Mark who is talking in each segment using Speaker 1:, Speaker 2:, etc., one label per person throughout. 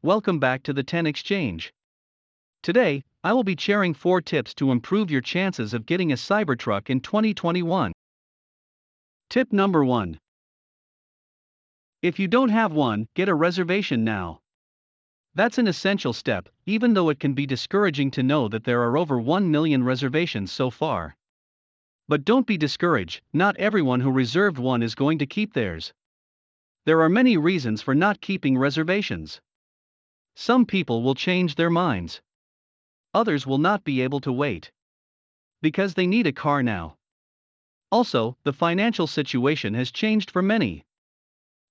Speaker 1: welcome back to the 10 Exchange. Today, I will be sharing 4 tips to improve your chances of getting a Cybertruck in 2021. Tip number 1. If you don't have one, get a reservation now. That's an essential step, even though it can be discouraging to know that there are over 1 million reservations so far. But don't be discouraged, not everyone who reserved one is going to keep theirs. There are many reasons for not keeping reservations. Some people will change their minds. Others will not be able to wait because they need a car now. Also, the financial situation has changed for many.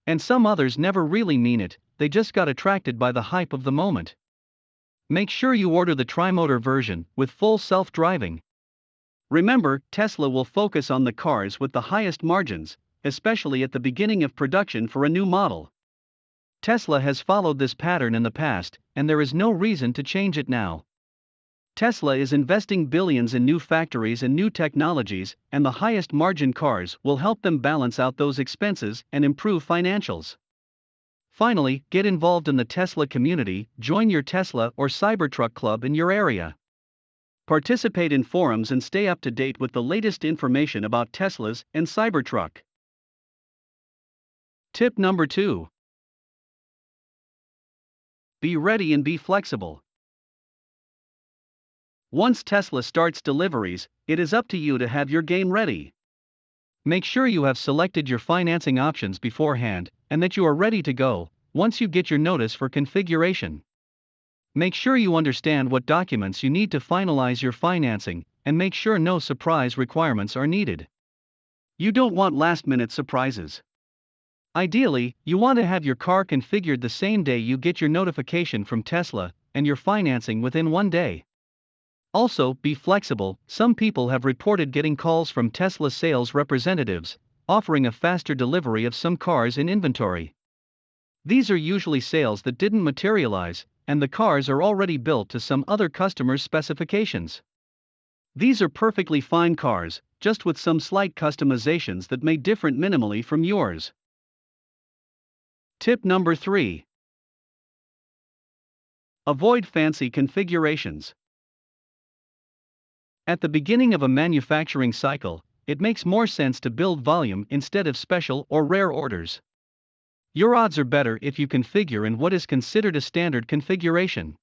Speaker 1: And some others never really mean it, they just got attracted by the hype of the moment. Make sure you order the tri-motor version with full self-driving. Remember, Tesla will focus on the cars with the highest margins, especially at the beginning of production for a new model. Tesla has followed this pattern in the past, and there is no reason to change it now. Tesla is investing billions in new factories and new technologies, and the highest margin cars will help them balance out those expenses and improve financials. Finally, get involved in the Tesla community, join your Tesla or Cybertruck club in your area. Participate in forums and stay up to date with the latest information about Teslas and Cybertruck. Tip number 2. Be ready and be flexible. Once Tesla starts deliveries, it is up to you to have your game ready. Make sure you have selected your financing options beforehand, and that you are ready to go once you get your notice for configuration. Make sure you understand what documents you need to finalize your financing, and make sure no surprise requirements are needed. You don't want last-minute surprises. Ideally, you want to have your car configured the same day you get your notification from Tesla, and your financing within 1 day. Also, be flexible. Some people have reported getting calls from Tesla sales representatives, offering a faster delivery of some cars in inventory. These are usually sales that didn't materialize, and the cars are already built to some other customer's specifications. These are perfectly fine cars, just with some slight customizations that may differ minimally from yours. Tip number 3. Avoid fancy configurations. At the beginning of a manufacturing cycle, it makes more sense to build volume instead of special or rare orders. Your odds are better if you configure in what is considered a standard configuration.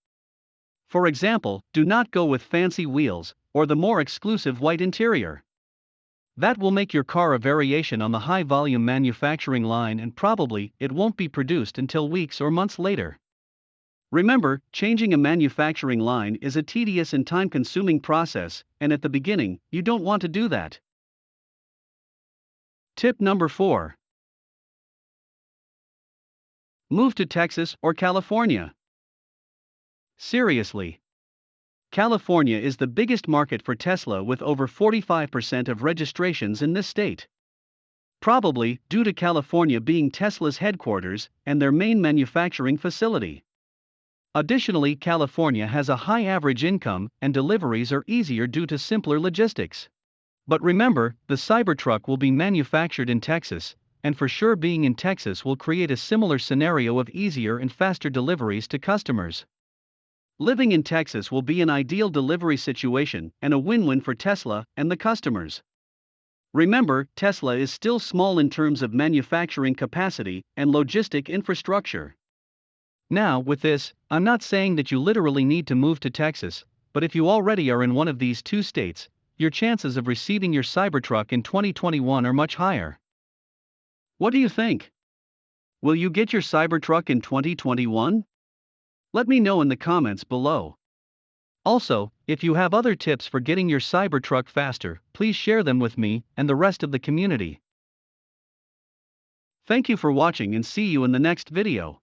Speaker 1: For example, do not go with fancy wheels or the more exclusive white interior. That will make your car a variation on the high-volume manufacturing line, and probably it won't be produced until weeks or months later. Remember, changing a manufacturing line is a tedious and time-consuming process, and at the beginning, you don't want to do that. Tip number 4. Move to Texas or California. Seriously. California is the biggest market for Tesla with over 45% of registrations in this state. Probably due to California being Tesla's headquarters and their main manufacturing facility. Additionally, California has a high average income and deliveries are easier due to simpler logistics. But remember, the Cybertruck will be manufactured in Texas, and for sure being in Texas will create a similar scenario of easier and faster deliveries to customers. Living in Texas will be an ideal delivery situation and a win-win for Tesla and the customers. Remember, Tesla is still small in terms of manufacturing capacity and logistic infrastructure. Now, with this, I'm not saying that you literally need to move to Texas, but if you already are in one of these 2 states, your chances of receiving your Cybertruck in 2021 are much higher. What do you think? Will you get your Cybertruck in 2021? Let me know in the comments below. Also, if you have other tips for getting your Cybertruck faster, please share them with me and the rest of the community. Thank you for watching and see you in the next video.